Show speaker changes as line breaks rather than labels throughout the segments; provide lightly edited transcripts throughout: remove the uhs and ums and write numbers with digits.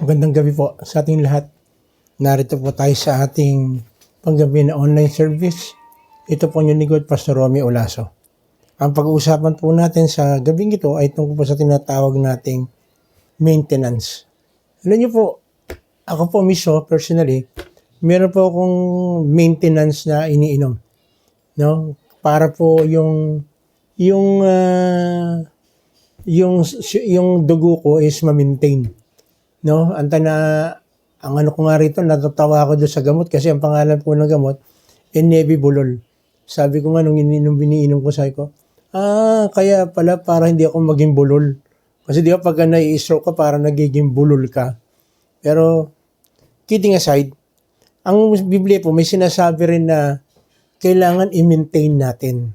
Magandang gabi po sa ating lahat. Narito po tayo sa ating panggabi na online service. Ito po yung lingkod, Pastor Romy Olaso. Ang pag-uusapan po natin sa gabing ito ay tungkol po sa tinatawag nating maintenance. Alam niyo po, ako po mismo, personally, meron po akong maintenance na iniinom. No? Para po yung dugo ko is ma-maintain. No? Ang ano ko nga rito, natatawa ako doon sa gamot kasi ang pangalan po ng gamot, Nebivolol. Sabi ko nga nung biniinom ko, sabi ko, kaya pala para hindi ako maging bulol. Kasi di ba pagka nai-stroke ka, para nagiging bulol ka. Pero, kidding aside, ang Biblia po may sinasabi rin na kailangan i-maintain natin.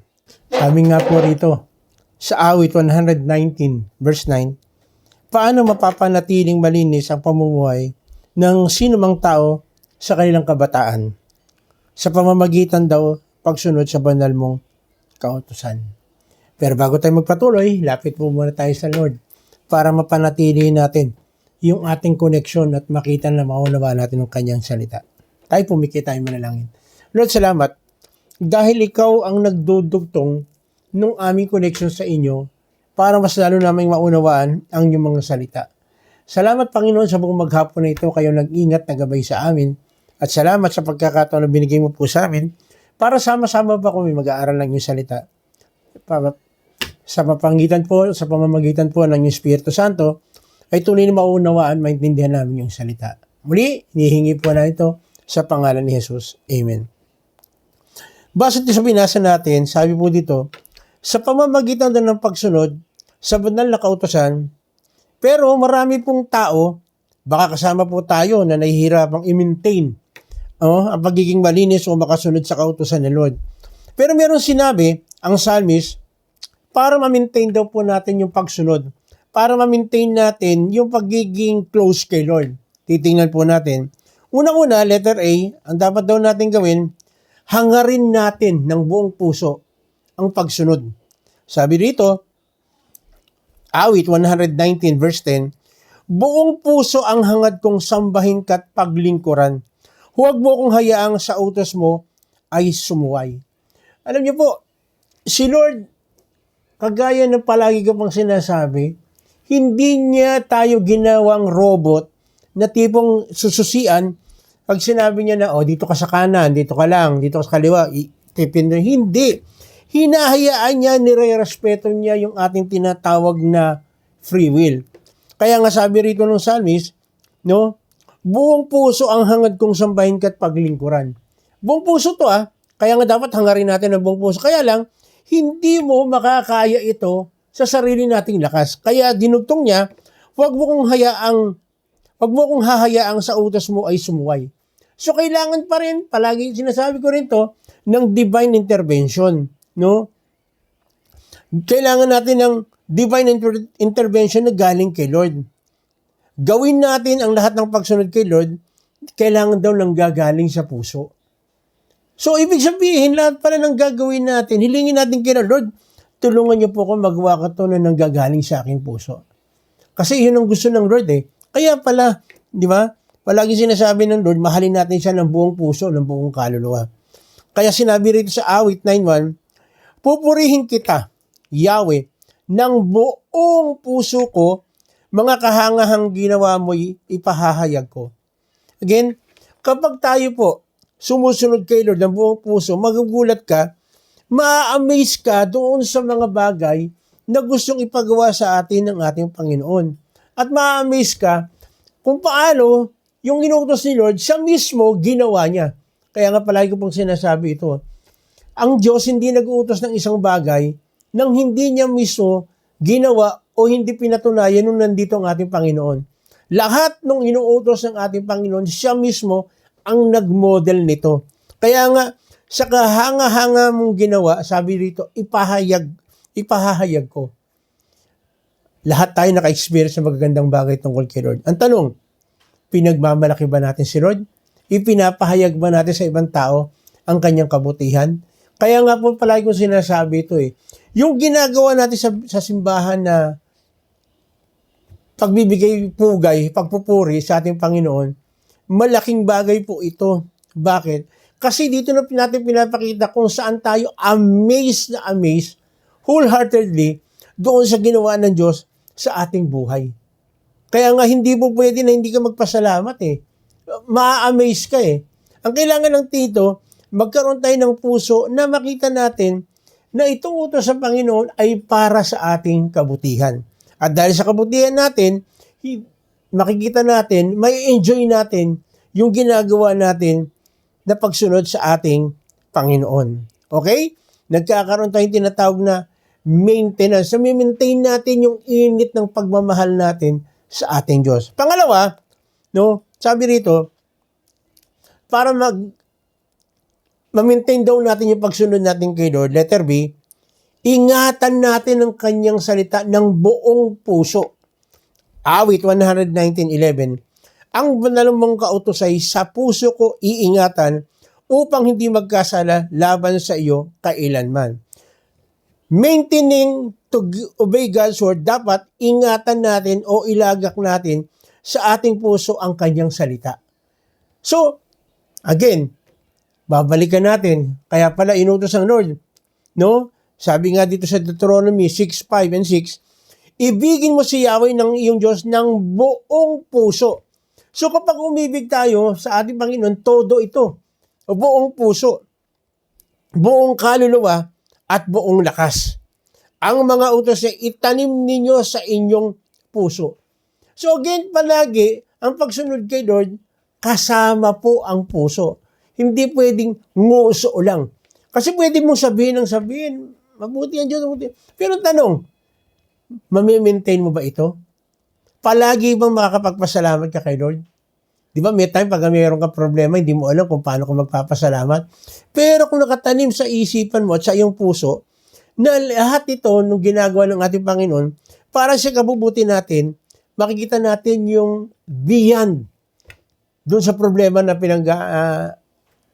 Sabi nga po rito, sa awit 119 verse 9, paano mapapanatiling malinis ang pamumuhay ng sinumang tao sa kanilang kabataan? Sa pamamagitan daw pagsunod sa banal mong kautusan. Pero bago tayo magpatuloy, lapit po muna tayo sa Lord para mapanatili natin yung ating koneksyon at makita na maunawa natin ang kanyang salita. Tayo pumikit, tayo manalangin. Lord, salamat dahil ikaw ang nagdudugtong nung aming connection sa inyo para mas lalo naming maunawaan ang inyong mga salita. Salamat, Panginoon, sa buong maghapon na ito kayo nag-ingat na gabay sa amin at salamat sa pagkakataon na binigay mo po sa amin para sama-sama pa kami mag-aaral ng inyong salita. Sa pamamagitan po ng Espiritu Santo ay tunay na maunawaan, maintindihan namin yung salita. Muli, hinihingi po na ito sa pangalan ni Jesus. Amen. Base sa binasa natin, sabi po dito, sa pamamagitan ng pagsunod sa banal na kautusan, pero marami pong tao, baka kasama po tayo na nahihirapang i-maintain ang pagiging malinis o makasunod sa kautusan ni Lord. Pero meron sinabi, ang psalmist, para ma-maintain daw po natin yung pagsunod, para ma-maintain natin yung pagiging close kay Lord. Titingnan po natin. Unang-una, letter A, ang dapat daw natin gawin, hangarin natin ng buong puso ang pagsunod. Sabi dito, awit 119 verse 10, buong puso ang hangad kong sambahin ka't paglingkuran. Huwag mo kong hayaang sa utos mo ay sumuway. Alam niyo po, si Lord, kagaya ng palagi ko pang sinasabi, hindi niya tayo ginawang robot na tipong sususian pag sinabi niya na, dito ka sa kanan, dito ka lang, dito ka sa kaliwa, tipin na. Hindi. Hinahayaan niya, nire-respeto niya yung ating tinatawag na free will. Kaya nga sabi rito ng psalmist, no, buong puso ang hangad kong sambahin ka't paglingkuran. Buong puso to kaya nga dapat hangarin natin ang buong puso. Kaya lang, hindi mo makakaya ito sa sarili nating lakas. Kaya dinugtong niya, huwag mo kong hahayaang sa utos mo ay sumuway. So kailangan pa rin, palagi sinasabi ko rin to, ng divine intervention. No? Kailangan natin ng divine intervention na galing kay Lord. Gawin natin ang lahat ng pagsunod kay Lord, kailangan daw ng gagaling sa puso. So, ibig sabihin, lahat pala ng gagawin natin, hilingin natin kay Lord, tulungan niyo po ako magawa ka to na nanggagaling sa aking puso. Kasi yun ang gusto ng Lord Kaya pala, di ba, palagi sinasabi ng Lord, mahalin natin siya ng buong puso, ng buong kaluluwa. Kaya sinabi rito sa awit 9:1, pupurihin kita, Yahweh, ng buong puso ko, mga kahangahang ginawa mo'y ipahahayag ko. Again, kapag tayo po sumusunod kay Lord ng buong puso, magugulat ka, ma-amaze ka doon sa mga bagay na gustong ipagawa sa atin ng ating Panginoon. At ma-amaze ka kung paano yung inuutos ni Lord, siya mismo ginawa niya. Kaya nga palagi ko pong sinasabi ito, ang Diyos hindi nag-uutos ng isang bagay nang hindi niya mismo ginawa o hindi pinatunayan nung nandito ang ating Panginoon. Lahat ng inuutos ng ating Panginoon, siya mismo ang nag-model nito. Kaya nga, sa kahanga-hanga mong ginawa, sabi rito, ipahahayag ko. Lahat tayo naka-experience ng magagandang bagay tungkol kay Lord. Ang tanong, pinagmamalaki ba natin si Lord? Ipinapahayag ba natin sa ibang tao ang kanyang kabutihan? Kaya nga po palagi kong sinasabi ito yung ginagawa natin sa simbahan na pagbibigay pugay, pagpupuri sa ating Panginoon, malaking bagay po ito. Bakit? Kasi dito na natin pinapakita kung saan tayo amazed na amazed, wholeheartedly, doon sa ginawa ng Diyos sa ating buhay. Kaya nga hindi po pwede na hindi ka magpasalamat eh. Ma-amaze ka eh. Ang kailangan ng tito, magkaroon tayo ng puso na makita natin na itong utos sa Panginoon ay para sa ating kabutihan. At dahil sa kabutihan natin, makikita natin, may enjoy natin yung ginagawa natin na pagsunod sa ating Panginoon. Okay? Nagkakaroon tayong tinatawag na maintenance. So, maintain natin yung init ng pagmamahal natin sa ating Diyos. Pangalawa, no, sabi rito, para ma-maintain daw natin yung pagsunod natin kay Lord, letter B, ingatan natin ang kanyang salita ng buong puso. Awit 119:11. Ang banal mong kautos ay sa puso ko iingatan upang hindi magkasala laban sa iyo kailanman. Maintaining to obey God's word, dapat ingatan natin o ilagak natin sa ating puso ang kanyang salita. So, again, babalikan natin. Kaya pala inutos ng Lord, no? Sabi nga dito sa Deuteronomy 6:5 and 6, ibigin mo si Yahweh ng iyong Diyos ng buong puso. So kapag umibig tayo sa ating Panginoon, todo ito. Buong puso, buong kaluluwa, at buong lakas. Ang mga utos niya, itanim ninyo sa inyong puso. So again, palagi, ang pagsunod kay Lord, kasama po ang puso. Hindi pwedeng nguso lang. Kasi pwede mong sabihin, mabuti ang Diyos, mabuti. Pero tanong, mamimaintain mo ba ito? Palagi bang makakapagpasalamat ka kay Lord? Di ba, may time pag mayroon kang problema, hindi mo alam kung paano ka magpapasalamat. Pero kung nakatanim sa isipan mo at sa iyong puso, na lahat ito nung ginagawa ng ating Panginoon, para sa kabubuti natin, makikita natin yung beyond doon sa problema na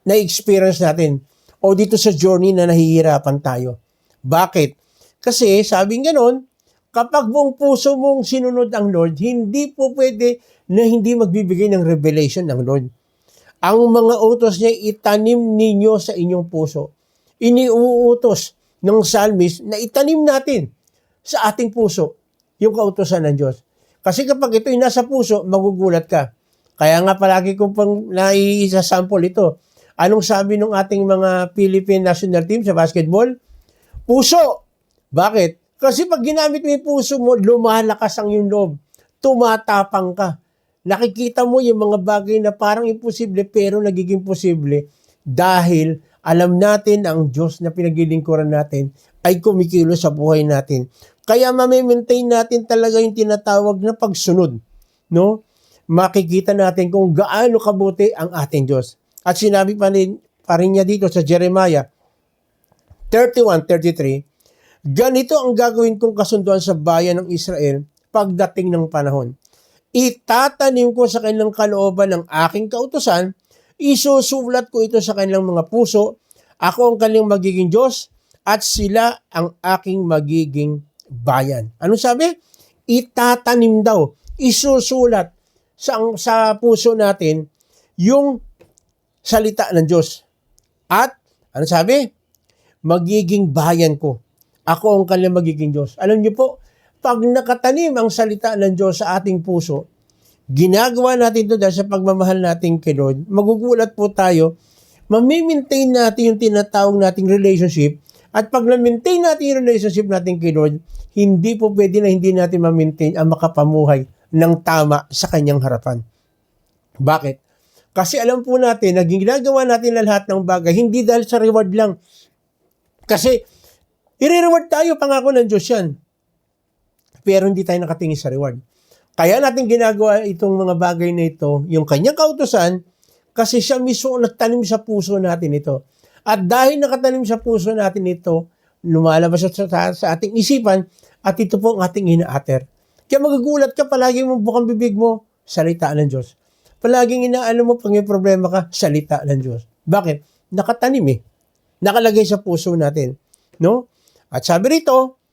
na-experience natin o dito sa journey na nahihirapan tayo. Bakit? Kasi sabing ganon, kapag buong puso mong sinunod ang Lord, hindi po pwede na hindi magbibigay ng revelation ng Lord. Ang mga utos niya, itanim ninyo sa inyong puso. Iniuutos ng psalmist na itanim natin sa ating puso yung kautosan ng Diyos. Kasi kapag ito'y nasa puso, magugulat ka. Kaya nga palagi kong pang naisasample ito. Anong sabi ng ating mga Philippine national team sa basketball? Puso. Bakit? Kasi pag ginamit mo yung puso mo, lumalakas ang yung loob. Tumatapang ka. Nakikita mo yung mga bagay na parang imposible pero nagiging posible dahil alam natin ang Diyos na pinaglilingkuran natin ay kumikilos sa buhay natin. Kaya ma-maintain natin talaga yung tinatawag na pagsunod. No? Makikita natin kung gaano kabuti ang ating Diyos. At sinabi pa rin niya dito sa Jeremiah 31:33, ganito ang gagawin kong kasunduan sa bayan ng Israel pagdating ng panahon. Itatanim ko sa kanilang kalooban ng aking kautusan, isusulat ko ito sa kanilang mga puso, ako ang kanilang magiging Diyos, at sila ang aking magiging bayan. Ano sabi? Itatanim daw, isusulat sa puso natin yung salita ng Diyos. At, ano sabi? Magiging bayan ko. Ako ang kanilang magiging Diyos. Alam niyo po, pag nakatanim ang salita ng Diyos sa ating puso, ginagawa natin ito dahil sa pagmamahal natin kay Lord, magugulat po tayo, mamimaintain natin yung tinatawag nating relationship, at pag na-maintain natin yung relationship natin kay Lord, hindi po pwede na hindi natin ma-maintain ang makapamuhay ng tama sa kanyang harapan. Bakit? Kasi alam po natin na ginagawa natin lahat ng bagay, hindi dahil sa reward lang. Kasi, i-reward tayo, pangako ng Diyos yan. Pero hindi tayo nakatingin sa reward. Kaya natin ginagawa itong mga bagay na ito, yung kanyang kautusan, kasi siya mismo nagtanim sa puso natin ito. At dahil nakatanim sa puso natin ito, lumalabas sa ating isipan, at ito po ang ating inaater. Kaya magugulat ka, palagi mo bukang bibig mo, salita ng Diyos. Palaging inaalam mo, pag may problema ka, salita ng Diyos. Bakit? Nakatanim nakalagay sa puso natin. No? At sabi rito,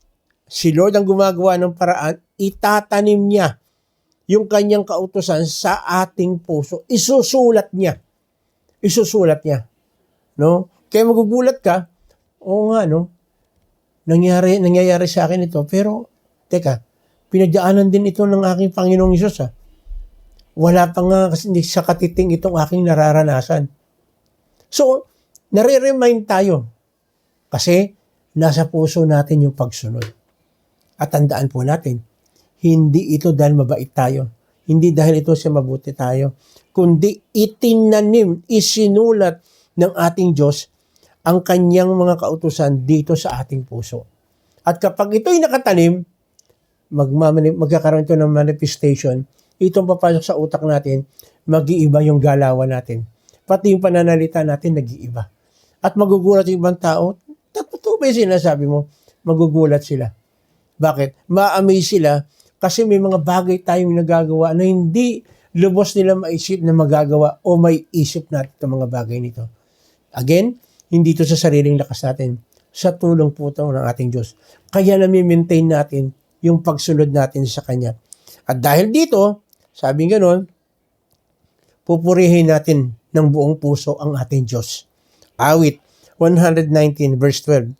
si Lord ang gumagawa ng paraan, itatanim niya yung kanyang kautusan sa ating puso. Isusulat niya. Isusulat niya. No? Kaya magugulat ka, oo nga, no? Nangyayari sa akin ito, pero, teka, pinagdaanan din ito ng aking Panginoong Hesus, ha? Wala pa nga kasi sa katiting itong aking nararanasan. So, nare-remind tayo. Kasi, nasa puso natin yung pagsunod. At tandaan po natin, hindi ito dahil mabait tayo. Hindi dahil ito sa mabuti tayo. Kundi itinanim, isinulat ng ating Diyos ang kanyang mga kautusan dito sa ating puso. At kapag ito'y nakatanim, magkakaroon ito ng manifestation, itong papasok sa utak natin, mag-iiba yung galawan natin. Pati yung pananalita natin, nag-iiba. At magugulat yung ibang tao, totoo ba yung sinasabi mo? Magugulat sila. Bakit? Ma-amaze sila kasi may mga bagay tayong nagagawa na hindi lubos nila maisip na magagawa o may isip natin itong mga bagay nito. Again, hindi ito sa sariling lakas natin. Sa tulong po ito ng ating Diyos. Kaya nami-maintain natin yung pagsunod natin sa Kanya. At dahil dito, sabi ganon, pupurihin natin ng buong puso ang ating Diyos. Awit 119 verse 12.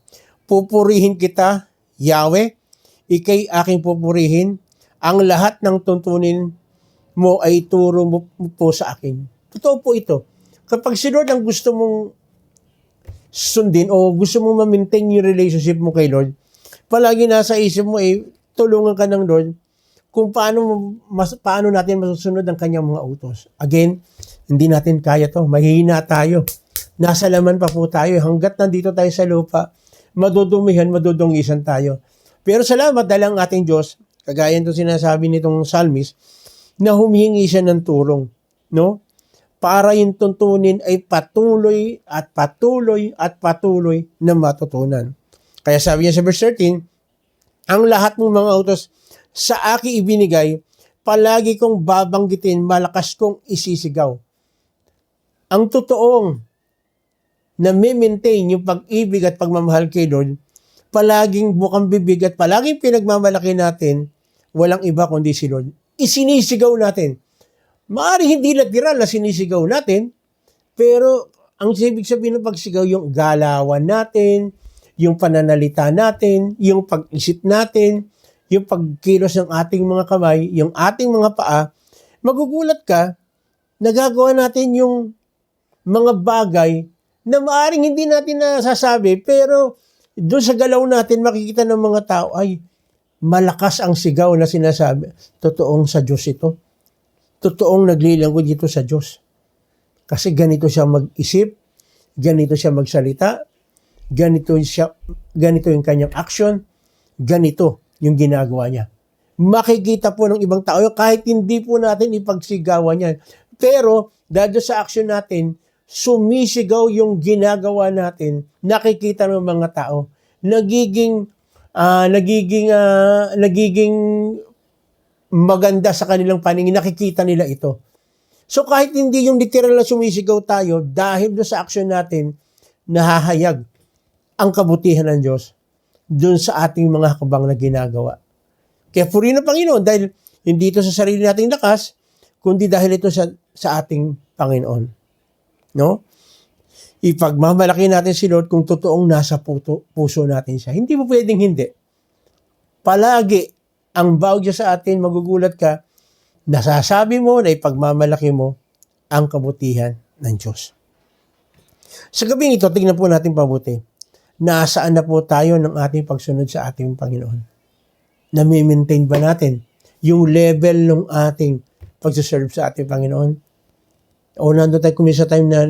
Pupurihin kita, Yahweh, ikay aking pupurihin, ang lahat ng tuntunin mo ay turo mo po sa akin. Totoo po ito. Kapag si Lord ang gusto mong sundin o gusto mong ma-maintain yung relationship mo kay Lord, palagi nasa isip mo tulungan ka ng Lord kung paano natin masusunod ang kanyang mga utos. Again, hindi natin kaya to. Mahihina tayo. Nasa laman pa po tayo. Hanggat nandito tayo sa lupa, madudumihan, madudungisan tayo. Pero salamat dahil ang ating Diyos, kagaya ito sinasabi nitong psalmist, na humihingi siya ng tulong. No? Para yung tuntunin ay patuloy at patuloy at patuloy na matutunan. Kaya sabi niya sa verse 13, ang lahat ng mga utos sa akin ibinigay, palagi kong babanggitin, malakas kong isisigaw. Ang totoong na maintain yung pag-ibig at pagmamahal kay Lord, palaging bukang bibig at palaging pinagmamalaki natin, walang iba kundi si Lord. Isinisigaw natin. Maaaring hindi literal na sinisigaw natin, pero ang ibig sabihin ng pagsigaw, yung galawan natin, yung pananalita natin, yung pag-isip natin, yung pagkilos ng ating mga kamay, yung ating mga paa, magugulat ka, nagagawa natin yung mga bagay na maaaring hindi natin nasasabi, pero doon sa galaw natin, makikita ng mga tao, ay, malakas ang sigaw na sinasabi. Totoong sa Diyos ito. Totoong naglilingkod dito sa Diyos. Kasi ganito siya mag-isip, ganito siya magsalita, ganito yung kanyang action, ganito yung ginagawa niya. Makikita po ng ibang tao, kahit hindi po natin ipagsigawan yan. Pero, dahil sa action natin, sumisigaw yung ginagawa natin, nakikita ng mga tao, nagiging maganda sa kanilang paningin, nakikita nila ito. So kahit hindi yung literal na sumisigaw tayo, dahil do sa action natin, nahahayag ang kabutihan ng Diyos doon sa ating mga hakbang na ginagawa. Kaya purihin ng Panginoon dahil hindi ito sa sarili nating lakas, kundi dahil ito sa ating Panginoon. No? Ipagmamalaki natin si Lord kung totoong nasa puso natin siya. Hindi mo pwedeng hindi. Palagi, ang bawag niya sa atin, magugulat ka, nasasabi mo na ipagmamalaki mo ang kabutihan ng Diyos. Sa gabing ito, tingnan po natin pabuti. Nasaan na po tayo ng ating pagsunod sa ating Panginoon? Nami-maintain ba natin yung level ng ating pagsaserve sa ating Panginoon? O nandun tayo kumisa time na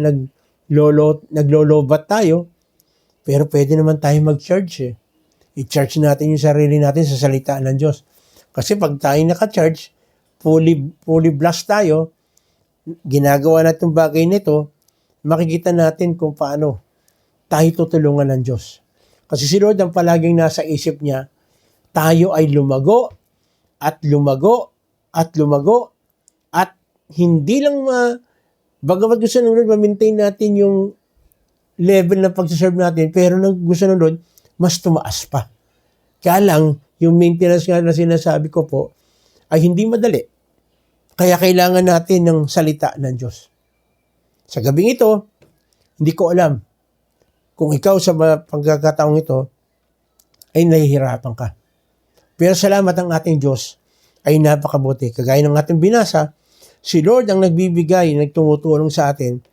naglolobat tayo, pero pwede naman tayo mag-charge. I-charge natin yung sarili natin sa salita ng Diyos. Kasi pag tayo naka-charge, fully blast tayo, ginagawa natin bagay nito, makikita natin kung paano tayo tutulungan ng Diyos. Kasi si Lord ang palaging nasa isip niya, tayo ay lumago at lumago at lumago at hindi lang bagamat gusto ng Lord, ma-maintain natin yung level na pagsaserve natin, pero gusto ng Lord, mas tumaas pa. Kaya lang, yung maintenance nga na sinasabi ko po, ay hindi madali. Kaya kailangan natin ng salita ng Diyos. Sa gabing ito, hindi ko alam kung ikaw sa pagkakataong ito ay nahihirapan ka. Pero salamat ang ating Diyos ay napakabuti. Kagaya ng ating binasa, si Lord ang nagbibigay, nagtumutulong sa atin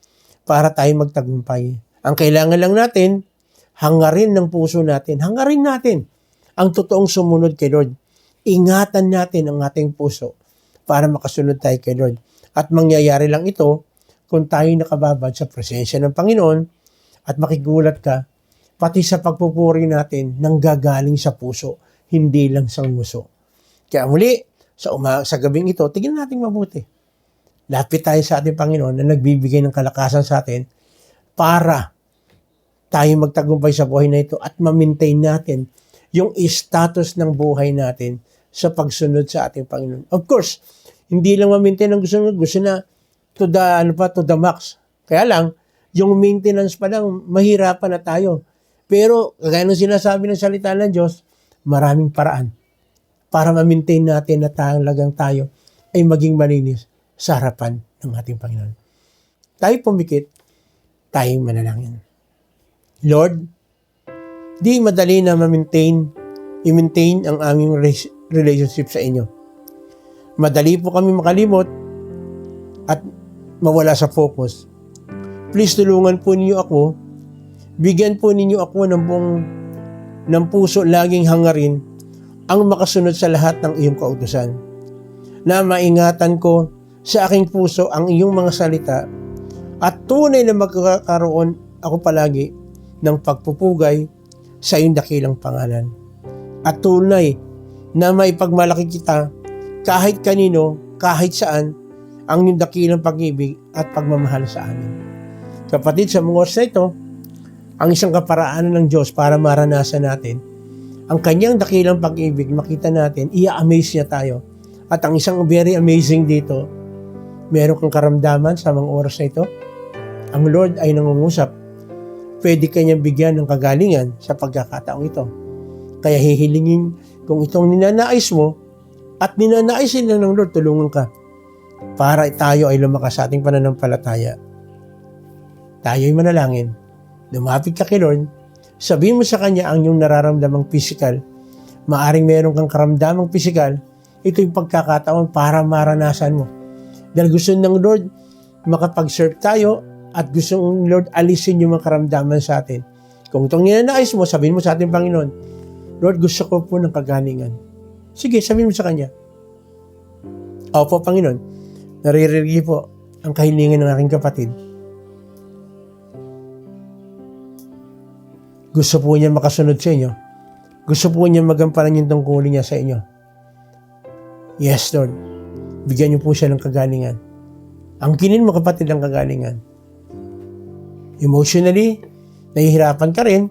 para tayo magtagumpay. Ang kailangan lang natin, hangarin ng puso natin. Hangarin natin ang totoong sumunod kay Lord. Ingatan natin ang ating puso para makasunod tayo kay Lord. At mangyayari lang ito kung tayo nakababad sa presensya ng Panginoon at makigulat ka, pati sa pagpupuri natin nang gagaling sa puso, hindi lang sa nguso. Kaya muli, sa gabing ito, tignan natin mabuti. Lapit tayo sa ating Panginoon na nagbibigay ng kalakasan sa atin para tayo magtagumpay sa buhay na ito at ma-maintain natin yung status ng buhay natin sa pagsunod sa ating Panginoon. Of course, hindi lang ma-maintain ang gusto na to the max. Kaya lang, yung maintenance pa lang, mahirapan na tayo. Pero, kagaya ng sinasabi ng salita ng Diyos, maraming paraan para ma-maintain natin na talagang tayo ay maging malinis sa harapan ng ating Panginoon. Tayo pumikit, tayong manalangin. Lord, di madali na i-maintain ang aming relationship sa inyo. Madali po kami makalimot at mawala sa focus. Please tulungan po ninyo ako, bigyan po ninyo ako ng puso laging hangarin ang makasunod sa lahat ng iyong kautusan. Na maingatan ko sa aking puso ang iyong mga salita at tunay na magkakaroon ako palagi ng pagpupugay sa iyong dakilang pangalan. At tunay na maipagmalaki kita kahit kanino, kahit saan, ang iyong dakilang pag-ibig at pagmamahal sa amin. Kapatid, sa mga oras na ito, ang isang kaparaanan ng Diyos para maranasan natin ang kanyang dakilang pag-ibig, makita natin, i-amaze niya tayo. At ang isang very amazing dito, meron kang karamdaman sa mga oras na ito, ang Lord ay nangungusap. Pwede kanyang bigyan ng kagalingan sa pagkakataong ito. Kaya hihilingin kung itong ninanais mo at ninanais sila ng Lord, tulungan ka para tayo ay lumakas sa ating pananampalataya. Tayo'y manalangin. Lumapit ka kay Lord. Sabihin mo sa Kanya ang iyong nararamdamang physical. Maaring meron kang karamdamang physical. Ito yung pagkakataon para maranasan mo. Dahil gusto ng Lord makapag-serve tayo at gusto ng Lord alisin yung mga karamdaman sa atin. Kung itong ninanais mo, sabihin mo sa ating Panginoon, Lord, gusto ko po ng kagalingan. Sige, sabihin mo sa Kanya. Opo, Panginoon, naririnig po ang kahilingan ng aking kapatid. Gusto po niya makasunod sa inyo. Gusto po niya magampanan yung tungkulin niya sa inyo. Yes, Lord. Bigyan niyo po siya ng kagalingan. Angkinin mo, kapatid, ang kagalingan. Emotionally, nahihirapan ka rin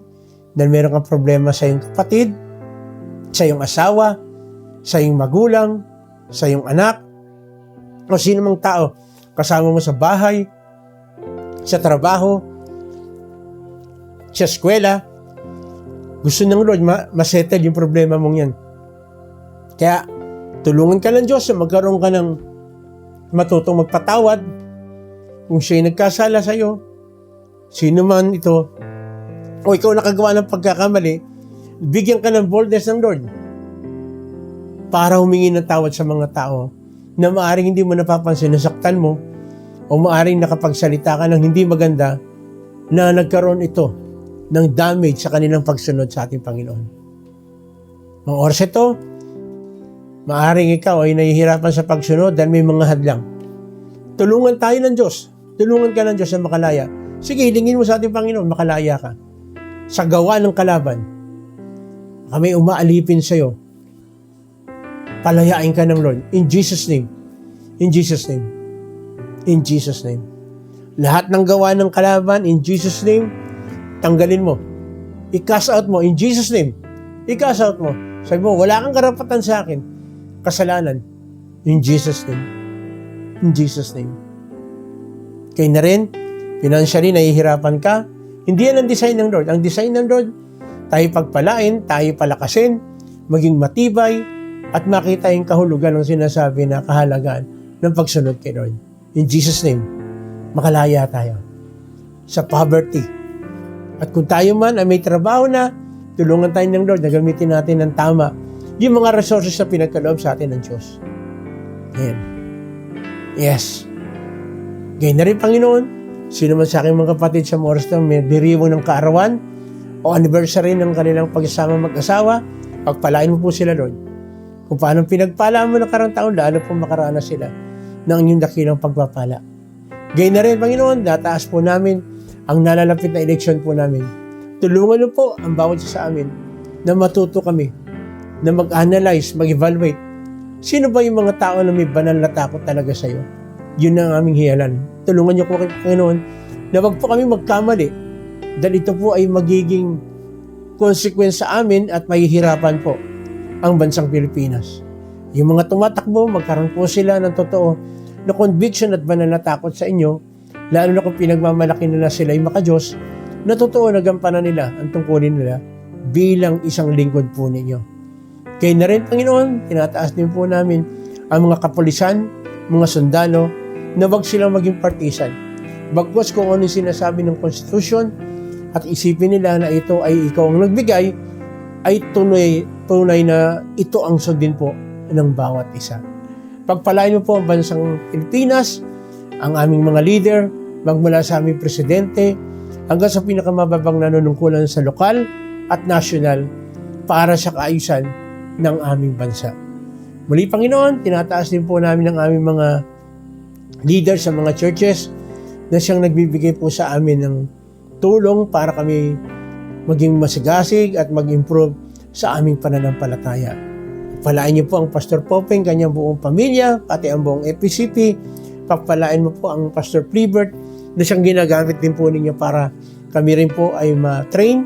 dahil meron kang problema sa iyong kapatid, sa iyong asawa, sa iyong magulang, sa iyong anak, o sino mang tao kasama mo sa bahay, sa trabaho, sa eskwela. Gusto ng Lord masettle yung problema mong yan. Kaya tulungan ka ng Diyos na magkaroon ka ng matutong magpatawad kung siya'y nagkasala sa iyo, sino man ito, o ikaw nakagawa ng pagkakamali, bigyan ka ng boldness ng Lord para humingi ng tawad sa mga tao na maaring hindi mo napapansin, nasaktan mo, o maaring nakapagsalita ka ng hindi maganda na nagkaroon ito ng damage sa kanilang pagsunod sa ating Panginoon. Mga oras ito, maaring ikaw ay nahihirapan sa pagsunod dahil may mga hadlang. Tulungan tayo ng Diyos. Tulungan ka ng Diyos na makalaya. Sige, hilingin mo sa ating Panginoon, makalaya ka. Sa gawa ng kalaban, kami umaalipin sa iyo. Palayain ka ng Lord. In Jesus' name. In Jesus' name. In Jesus' name. Lahat ng gawa ng kalaban, in Jesus' name, tanggalin mo. I-cast out mo. In Jesus' name. I-cast out mo. Sabi mo, wala kang karapatan sa akin. Kasalanan. In Jesus' name. In Jesus' name. Kaya na rin, financially, nahihirapan ka. Hindi yan ang design ng Lord. Ang design ng Lord, tayo pagpalain, tayo palakasin, maging matibay, at makita yung kahulugan ng sinasabi na kahalagaan ng pagsunod kay Lord. In Jesus' name, makalaya tayo sa poverty. At kung tayo man ay may trabaho na, tulungan tayo ng Lord na gamitin natin ng tama yung mga resources na pinagkaloob sa atin ng Diyos. Ayan. Yes. Ganyan na rin, Panginoon, sino man sa aking mga kapatid sa oras na may diriwang ng kaarawan o anniversary ng kanilang pagsasama mag-asawa, pagpalain mo po sila, Lord. Kung paano pinagpala mo na karang taon, lalo po makaranas sila ng inyong dakilang pagpapala. Ganyan na rin, Panginoon, nataas po namin ang nalalapit na eleksyon po namin. Tulungan niyo po ang bawat isa sa amin na matuto kami, na mag-analyze, mag-evaluate. Sino ba yung mga tao na may banal na takot talaga sa iyo? Yun ang aming hiyalan. Tulungan niyo po, Panginoon, na wag po kami magkamali dahil ito po ay magiging consequence sa amin at mahihirapan po ang bansang Pilipinas. Yung mga tumatakbo, magkaroon po sila ng totoo na conviction at banal na takot sa inyo, lalo na kung pinagmamalaki nila sila ay makadiyos, na totoo na gampanan nila ang tungkulin nila bilang isang lingkod po ninyo. Kaya na rin, Panginoon, tinataas din po namin ang mga kapulisan, mga sundalo, na wag silang maging partisan. Bagkus kung ano sinasabi ng Constitution at isipin nila na ito ay ikaw ang nagbigay, ay tunay na ito ang sundin po ng bawat isa. Pagpalain mo po ang bansang Pilipinas, ang aming mga leader, magmula sa aming presidente, hanggang sa pinakamababang nanunungkulan sa lokal at nasyonal para sa kaayusan ng aming bansa. Muli, Panginoon, tinataas din po namin ang aming mga leaders sa mga churches na siyang nagbibigay po sa amin ng tulong para kami maging masigasig at mag-improve sa aming pananampalataya. Pagpalain niyo po ang Pastor Popeng, kanyang buong pamilya, pati ang buong FPCP. Pagpalain mo po ang Pastor Plibert na siyang ginagamit din po ninyo para kami rin po ay ma-train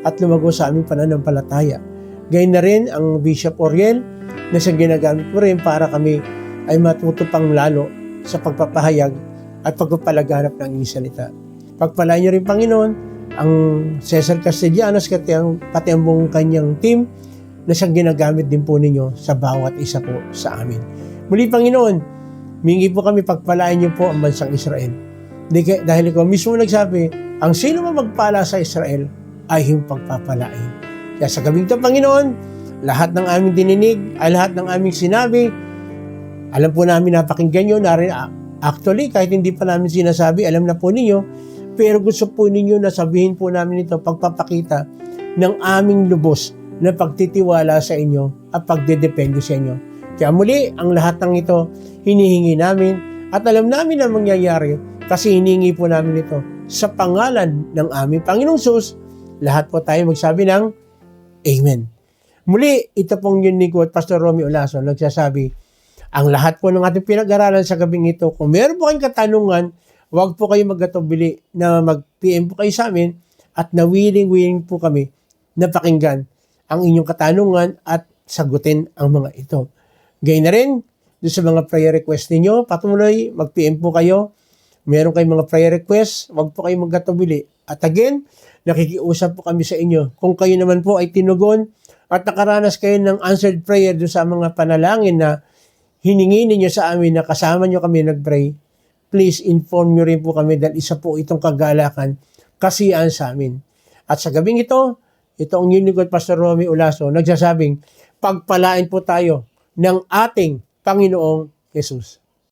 at lumago sa aming pananampalataya. Gayun na rin ang Bishop Oriel na siyang ginagamit po rin para kami ay matuto pang lalo sa pagpapahayag at pagpapalaganap ng inyong salita. Pagpalain niyo rin, Panginoon, ang Cesar Castellanos pati ang buong kanyang team na siyang ginagamit din po ninyo sa bawat isa po sa amin. Muli, Panginoon, mingi po kami, pagpalain niyo po ang bansang Israel. Dahil ikaw mismo nagsabi, ang sino man magpala sa Israel ay yung pagpapalain. Kaya sa gabing ito, Panginoon, lahat ng aming dininig, ay lahat ng aming sinabi, alam po namin napakinggan nyo, actually, kahit hindi pa namin sinasabi, alam na po ninyo, pero gusto po ninyo na sabihin po namin ito, pagpapakita ng aming lubos na pagtitiwala sa inyo at pagdedepende sa inyo. Kaya muli, ang lahat ng ito, hinihingi namin at alam namin na mangyayari kasi hinihingi po namin ito sa pangalan ng aming Panginoong Sus. Lahat po tayo magsabi ng Amen. Muli, ito pong unique at Pastor Romy Olaso nagsasabi, ang lahat po ng ating pinag-aralan sa gabing ito, kung meron po kayong katanungan, huwag po kayo magkatubili na mag-PM po kayo sa amin at na willing po kami na pakinggan ang inyong katanungan at sagutin ang mga ito. Gayun na rin, doon sa mga prayer request ninyo, patuloy, mag-PM po kayo. Meron kayong mga prayer request, huwag po kayo magkatubili. At again, nakikiusap po kami sa inyo. Kung kayo naman po ay tinugon at nakaranas kayo ng answered prayer doon sa mga panalangin na hiningi ninyo sa amin na kasama nyo kami nag-pray, please inform nyo rin po kami dahil isa po itong kagalakan kasiyahan sa amin. At sa gabing ito ang unique Pastor Romy Olaso nagsasabing, pagpalain po tayo ng ating Panginoong Jesus.